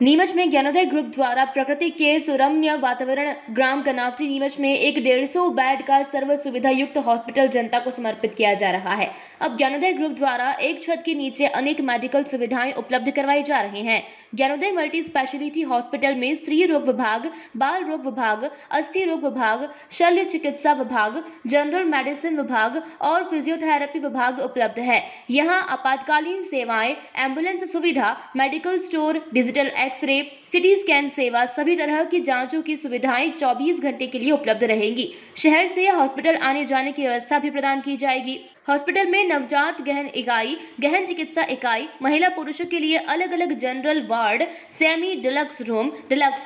नीमच में ज्ञानोदय ग्रुप द्वारा प्रकृति के सुरम्य वातावरण ग्राम कनावटी नीमच में एक 150 बेड का सर्व सुविधा युक्त हॉस्पिटल जनता को समर्पित किया जा रहा है। अब ज्ञानोदय ग्रुप द्वारा एक छत के नीचे अनेक मेडिकल सुविधाएं उपलब्ध करवाई जा रही हैं। ज्ञानोदय मल्टी स्पेशलिटी हॉस्पिटल में स्त्री रोग विभाग, बाल रोग विभाग, अस्थि रोग विभाग, शल्य चिकित्सा विभाग, जनरल मेडिसिन विभाग और फिजियोथेरेपी विभाग उपलब्ध है। यहाँ आपातकालीन सेवाएं, एम्बुलेंस सुविधा, medical store, digital x-ray, CT scan सेवा, सभी तरह की जांचों की सुविधाएं 24 घंटे के लिए उपलब्ध रहेंगी। शहर से हॉस्पिटल आने जाने की व्यवस्था भी प्रदान की जाएगी। हॉस्पिटल में नवजात गहन इकाई, गहन चिकित्सा इकाई, महिला पुरुषों के लिए अलग अलग general ward, semi deluxe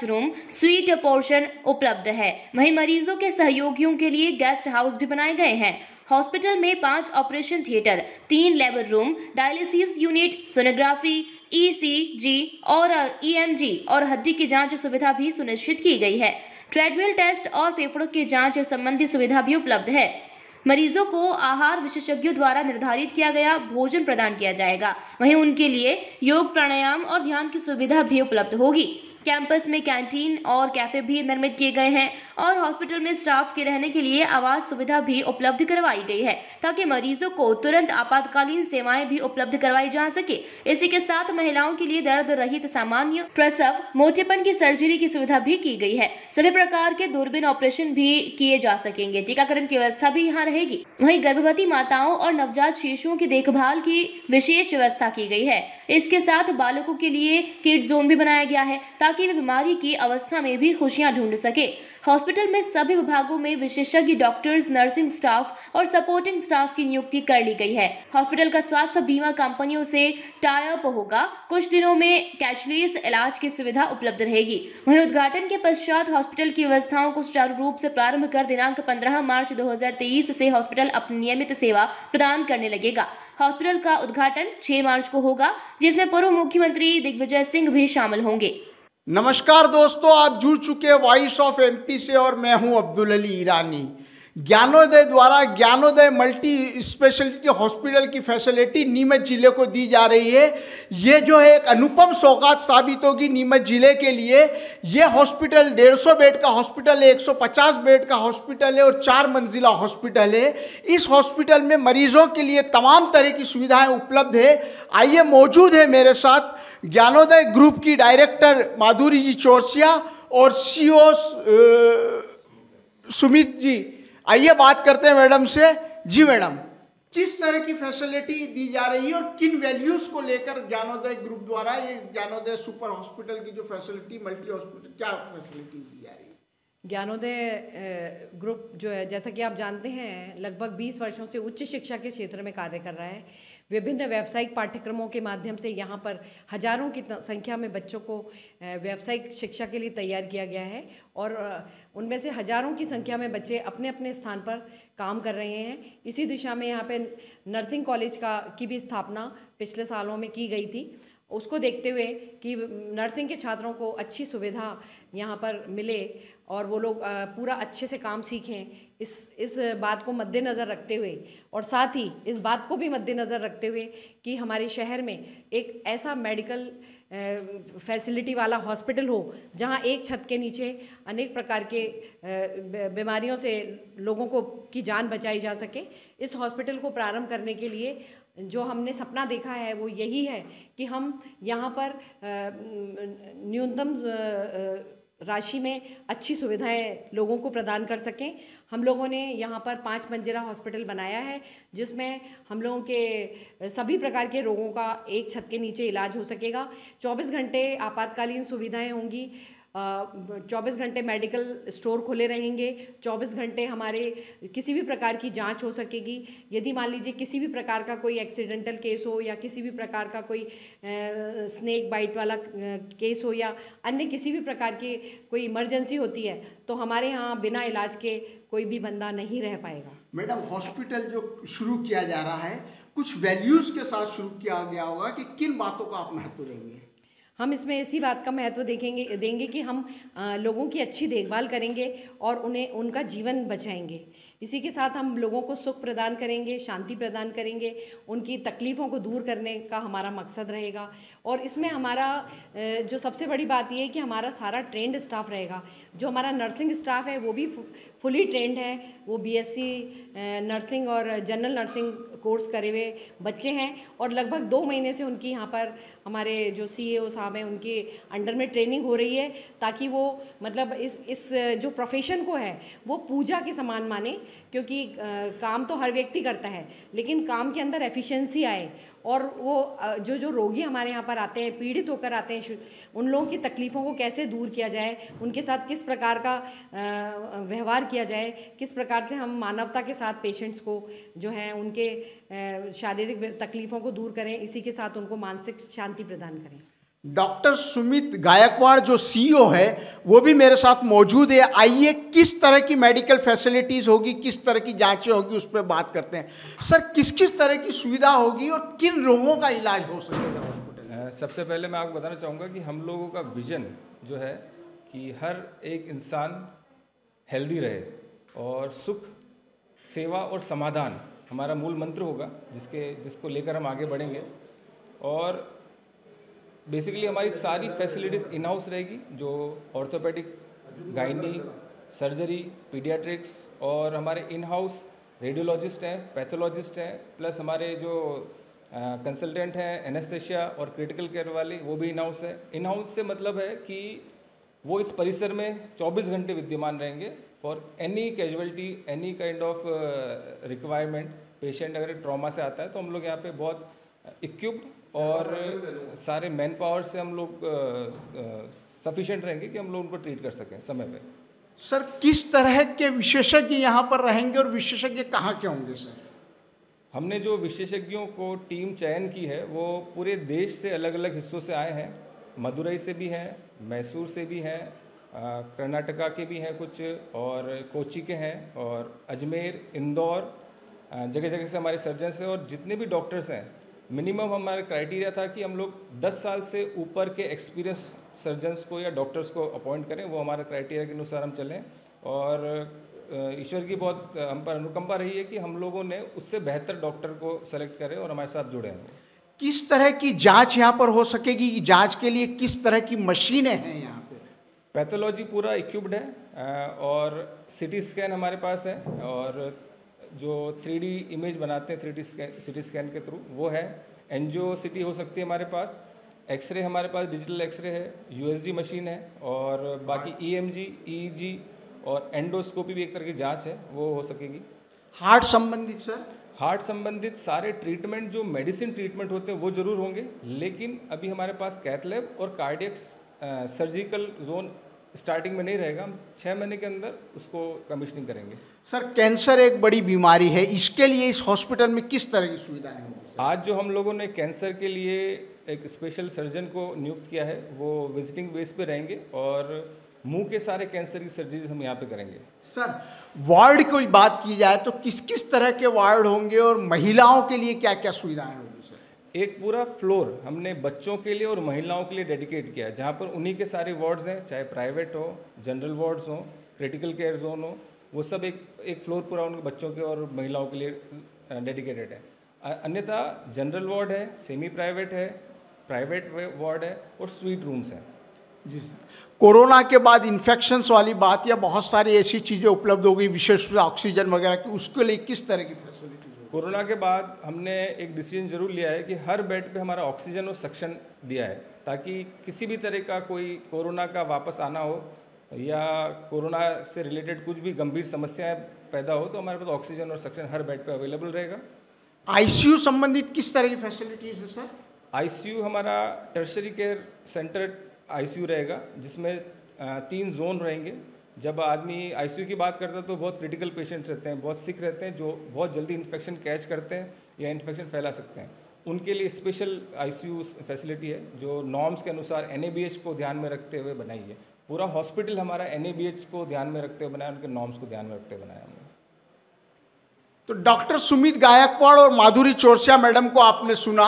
room, sweet portion उपलब्ध है। वहीं मरीजों के सहयोगियों के लिए गेस्ट हाउस भी बनाए गए हैं। हॉस्पिटल में 5 operation theatre, 3 labour room, dialysis unit, sonography, ECG और EMG और हड्डी की जांच सुविधा भी सुनिश्चित की गई है। ट्रेडमिल टेस्ट और फेफड़ों की जांच संबंधी सुविधा भी उपलब्ध है। मरीजों को आहार विशेषज्ञों द्वारा निर्धारित किया गया भोजन प्रदान किया जाएगा। वहीं उनके लिए योग, प्राणायाम और ध्यान की सुविधा भी उपलब्ध होगी। कैंपस में कैंटीन और कैफे भी निर्मित किए गए हैं और हॉस्पिटल में स्टाफ के रहने के लिए आवास सुविधा भी उपलब्ध करवाई गई है ताकि मरीजों को तुरंत आपातकालीन सेवाएं भी उपलब्ध करवाई जा सके। इसी के साथ महिलाओं के लिए दर्द रहित सामान्य प्रसव, मोटेपन की सर्जरी की सुविधा भी की गई है। सभी प्रकार के दूरबीन ऑपरेशन भी किए जा सकेंगे। टीकाकरण की व्यवस्था भी यहाँ रहेगी। वहीं गर्भवती माताओं और नवजात शिशुओं की देखभाल की विशेष व्यवस्था की गई है। इसके साथ बालकों के लिए किड जोन भी बनाया गया है ताकि वे बीमारी की अवस्था में भी खुशियां ढूंढ सके। हॉस्पिटल में सभी विभागों में विशेषज्ञ डॉक्टर्स, नर्सिंग स्टाफ और सपोर्टिंग स्टाफ की नियुक्ति कर ली गई है। हॉस्पिटल का स्वास्थ्य बीमा कंपनियों से टाई अप होगा। कुछ दिनों में कैशलेस इलाज की सुविधा उपलब्ध रहेगी। वहीं उद्घाटन के पश्चात हॉस्पिटल की व्यवस्थाओं को सुचारू रूप से प्रारंभ कर दिनांक 15 मार्च 2023 से हॉस्पिटल अपनी नियमित सेवा प्रदान करने लगेगा। हॉस्पिटल का उद्घाटन 6 मार्च को होगा, जिसमें पूर्व मुख्यमंत्री दिग्विजय सिंह भी शामिल होंगे। नमस्कार दोस्तों, आप जुड़ चुके हैं वॉइस ऑफ MP से और मैं हूं अब्दुल अली ईरानी। ज्ञानोदय द्वारा ज्ञानोदय मल्टी स्पेशलिटी हॉस्पिटल की फैसिलिटी नीमच जिले को दी जा रही है। ये जो है एक अनुपम सौगात साबित होगी नीमच जिले के लिए। ये हॉस्पिटल 150 बेड का हॉस्पिटल है, 150 बेड का हॉस्पिटल है और 4 मंजिला हॉस्पिटल है। इस हॉस्पिटल में मरीजों के लिए तमाम तरह की सुविधाएं उपलब्ध है। आइए, मौजूद है मेरे साथ ज्ञानोदय ग्रुप की डायरेक्टर माधुरी जी चौरसिया और CEO सुमित जी। आइए बात करते हैं मैडम से। जी मैडम, किस तरह की फैसिलिटी दी जा रही है और किन वैल्यूज को लेकर ज्ञानोदय ग्रुप द्वारा ये ज्ञानोदय सुपर हॉस्पिटल की जो फैसिलिटी, मल्टी हॉस्पिटल, क्या फैसिलिटी दी जा रही है? ज्ञानोदय ग्रुप जो है, जैसा कि आप जानते हैं, लगभग 20 वर्षों से उच्च शिक्षा के क्षेत्र में कार्य कर रहा है। विभिन्न व्यावसायिक पाठ्यक्रमों के माध्यम से यहाँ पर हजारों की संख्या में बच्चों को व्यावसायिक शिक्षा के लिए तैयार किया गया है और उनमें से हजारों की संख्या में बच्चे अपने अपने स्थान पर काम कर रहे हैं। इसी दिशा में यहाँ पे नर्सिंग कॉलेज की भी स्थापना पिछले सालों में की गई थी। उसको देखते हुए कि नर्सिंग के छात्रों को अच्छी सुविधा यहाँ पर मिले और वो लोग पूरा अच्छे से काम सीखें, इस बात को मद्देनज़र रखते हुए और साथ ही इस बात को भी मद्देनज़र रखते हुए कि हमारे शहर में एक ऐसा मेडिकल फैसिलिटी वाला हॉस्पिटल हो जहां एक छत के नीचे अनेक प्रकार के बीमारियों से लोगों को की जान बचाई जा सके। इस हॉस्पिटल को प्रारंभ करने के लिए जो हमने सपना देखा है वो यही है कि हम यहाँ पर न्यूनतम राशि में अच्छी सुविधाएं लोगों को प्रदान कर सकें। हम लोगों ने यहाँ पर 5 मंजिला हॉस्पिटल बनाया है जिसमें हम लोगों के सभी प्रकार के रोगों का एक छत के नीचे इलाज हो सकेगा। 24 घंटे आपातकालीन सुविधाएं होंगी, 24 घंटे मेडिकल स्टोर खुले रहेंगे, 24 घंटे हमारे किसी भी प्रकार की जांच हो सकेगी। यदि मान लीजिए किसी भी प्रकार का कोई एक्सीडेंटल केस हो या किसी भी प्रकार का कोई स्नेक बाइट वाला केस हो या अन्य किसी भी प्रकार की कोई इमरजेंसी होती है तो हमारे यहाँ बिना इलाज के कोई भी बंदा नहीं रह पाएगा। मैडम, हॉस्पिटल जो शुरू किया जा रहा है कुछ वैल्यूज के साथ शुरू किया गया होगा कि किन बातों का आप महत्व देंगे? हम इसमें इसी बात का महत्व देंगे कि हम लोगों की अच्छी देखभाल करेंगे और उनका जीवन बचाएंगे। इसी के साथ हम लोगों को सुख प्रदान करेंगे, शांति प्रदान करेंगे, उनकी तकलीफ़ों को दूर करने का हमारा मकसद रहेगा। और इसमें हमारा जो सबसे बड़ी बात ये है कि हमारा सारा ट्रेंड स्टाफ रहेगा। जो हमारा नर्सिंग स्टाफ है वो भी फुली ट्रेंड है, वो बीएससी नर्सिंग और जनरल नर्सिंग कोर्स करे हुए बच्चे हैं और लगभग 2 महीने से उनकी यहाँ पर हमारे जो सीईओ साहब हैं उनके अंडर में ट्रेनिंग हो रही है, ताकि वो मतलब इस जो प्रोफेशन को है वो पूजा के समान माने, क्योंकि काम तो हर व्यक्ति करता है लेकिन काम के अंदर एफिशिएंसी आए और वो जो रोगी हमारे यहाँ पर आते हैं, पीड़ित होकर आते हैं, उन लोगों की तकलीफ़ों को कैसे दूर किया जाए, उनके साथ किस प्रकार का व्यवहार किया जाए, किस प्रकार से हम मानवता के साथ पेशेंट्स को जो है उनके शारीरिक तकलीफ़ों को दूर करें, इसी के साथ उनको मानसिक शांति प्रदान करें। डॉक्टर सुमित गायकवाड़ जो सीईओ है वो भी मेरे साथ मौजूद है। आइए किस तरह की मेडिकल फैसिलिटीज़ होगी, किस तरह की जांचें होगी उस पर बात करते हैं। सर, किस किस तरह की सुविधा होगी और किन रोगों का इलाज हो सकेगा हॉस्पिटल में? सबसे पहले मैं आपको बताना चाहूँगा कि हम लोगों का विजन जो है कि हर एक इंसान हेल्दी रहे और सुख, सेवा और समाधान हमारा मूल मंत्र होगा, जिसको लेकर हम आगे बढ़ेंगे। और बेसिकली हमारी सारी फैसिलिटीज़ इन हाउस रहेगी, जो ऑर्थोपेडिक, गायनी, सर्जरी, पीडियाट्रिक्स और हमारे इन हाउस रेडियोलॉजिस्ट हैं, पैथोलॉजिस्ट हैं, प्लस हमारे जो कंसल्टेंट हैं एनेस्थेशिया और क्रिटिकल केयर वाले वो भी इन हाउस है। इन हाउस से मतलब है कि वो इस परिसर में 24 घंटे विद्यमान रहेंगे for any casualty, any kind of requirement. Patient अगर ट्रॉमा से आता है तो हम लोग यहाँ पे बहुत इक्विप्ड और सारे मैन पावर से हम लोग सफिशिएंट रहेंगे कि हम लोग उनको ट्रीट कर सकें समय पे। सर, किस तरह के विशेषज्ञ यहाँ पर रहेंगे और विशेषज्ञ कहाँ के होंगे सर? हमने जो विशेषज्ञों को टीम चयन की है वो पूरे देश से अलग अलग हिस्सों से आए हैं। मदुरई से भी हैं, मैसूर से भी हैं, कर्नाटका के भी हैं कुछ, और कोची के हैं, और अजमेर, इंदौर, जगह जगह से हमारे सर्जन्स हैं। और जितने भी डॉक्टर्स हैं, मिनिमम हमारा क्राइटेरिया था कि हम लोग 10 साल से ऊपर के एक्सपीरियंस सर्जन्स को या डॉक्टर्स को अपॉइंट करें। वो हमारे क्राइटेरिया के अनुसार हम चलें और ईश्वर की बहुत हम पर अनुकंपा रही है कि हम लोगों ने उससे बेहतर डॉक्टर को सेलेक्ट करें और हमारे साथ जुड़े हैं। किस तरह की जांच यहाँ पर हो सकेगी? जांच के लिए किस तरह की मशीनें हैं यहाँ पे? पैथोलॉजी पूरा इक्विप्ड है और सिटी स्कैन हमारे पास है, और जो 3D इमेज बनाते हैं 3D सिटी स्कैन के थ्रू वो है। एनजियो सिटी हो सकती है हमारे पास, एक्सरे हमारे पास डिजिटल एक्सरे है, यूएसजी मशीन है, और बाकी ईएमजी, ईईजी और एंडोस्कोपी भी एक तरह की जांच है, वो हो सकेगी। हार्ट संबंधित सर? हार्ट संबंधित सारे ट्रीटमेंट जो मेडिसिन ट्रीटमेंट होते हैं वो जरूर होंगे, लेकिन अभी हमारे पास कैथ लैब और कार्डियक सर्जिकल जोन स्टार्टिंग में नहीं रहेगा। हम 6 महीने के अंदर उसको कमीशनिंग करेंगे। सर, कैंसर एक बड़ी बीमारी है, इसके लिए इस हॉस्पिटल में किस तरह की सुविधाएं होंगी? आज जो हम लोगों ने कैंसर के लिए एक स्पेशल सर्जन को नियुक्त किया है, वो विजिटिंग बेस पे रहेंगे और मुंह के सारे कैंसर की सर्जरीज हम यहाँ पे करेंगे। सर, वार्ड की बात की जाए तो किस किस तरह के वार्ड होंगे और महिलाओं के लिए क्या क्या सुविधाएं होंगी सर? एक पूरा फ्लोर हमने बच्चों के लिए और महिलाओं के लिए डेडिकेट किया है, जहाँ पर उन्हीं के सारे वार्ड्स हैं, चाहे प्राइवेट हो, जनरल वार्ड्स हो, क्रिटिकल केयर जोन हो, वो सब एक फ्लोर पूरा उनके बच्चों के और महिलाओं के लिए डेडिकेटेड है। अन्यथा जनरल वार्ड है, सेमी प्राइवेट है, प्राइवेट वार्ड है और स्वीट रूम्स हैं। जी सर, कोरोना के बाद इन्फेक्शंस वाली बात या बहुत सारी ऐसी चीज़ें उपलब्ध हो गई, विशेष रूप से ऑक्सीजन वगैरह की, उसके लिए किस तरह की फैसिलिटी? कोरोना के बाद हमने एक डिसीजन जरूर लिया है कि हर बेड पे हमारा ऑक्सीजन और सक्शन दिया है, ताकि किसी भी तरह का कोई कोरोना का वापस आना हो या कोरोना से रिलेटेड कुछ भी गंभीर समस्याएं पैदा हो तो हमारे पास ऑक्सीजन और सक्शन हर बेड पे अवेलेबल रहेगा। आईसीयू संबंधित किस तरह की फैसिलिटीज़ है सर? आईसीयू हमारा टर्शरी केयर सेंटर आईसीयू रहेगा, जिसमें 3 जोन रहेंगे। जब आदमी आईसीयू की बात करता है तो बहुत क्रिटिकल पेशेंट्स रहते हैं, बहुत सिक रहते हैं, जो बहुत जल्दी इन्फेक्शन कैच करते हैं या इन्फेक्शन फैला सकते हैं। उनके लिए स्पेशल आईसीयू फैसिलिटी है जो नॉर्म्स के अनुसार एनएबीएच को ध्यान में रखते हुए बनाई है। पूरा हॉस्पिटल हमारा एनएबीएच को ध्यान में रखते हुए बनाया, उनके नॉर्म्स को ध्यान में रखते हुए बनाया हमने। तो डॉक्टर सुमित गायकवाड़ और माधुरी चौरसिया मैडम को आपने सुना,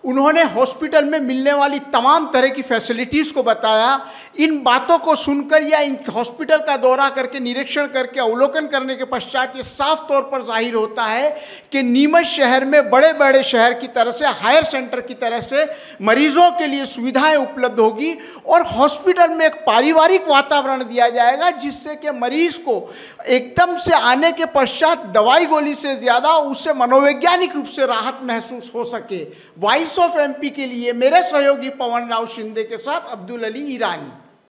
उन्होंने हॉस्पिटल में मिलने वाली तमाम तरह की फैसिलिटीज़ को बताया। इन बातों को सुनकर या इन हॉस्पिटल का दौरा करके, निरीक्षण करके, अवलोकन करने के पश्चात ये साफ तौर पर जाहिर होता है कि नीमच शहर में बड़े बड़े शहर की तरह से, हायर सेंटर की तरह से मरीजों के लिए सुविधाएं उपलब्ध होगी और हॉस्पिटल में एक पारिवारिक वातावरण दिया जाएगा, जिससे कि मरीज को एकदम से आने के पश्चात दवाई गोली से ज़्यादा उससे मनोवैज्ञानिक रूप से राहत महसूस हो सके। वॉइस ऑफ एमपी के लिए मेरे सहयोगी पवन राव शिंदे के साथ अब्दुल अली ईरानी।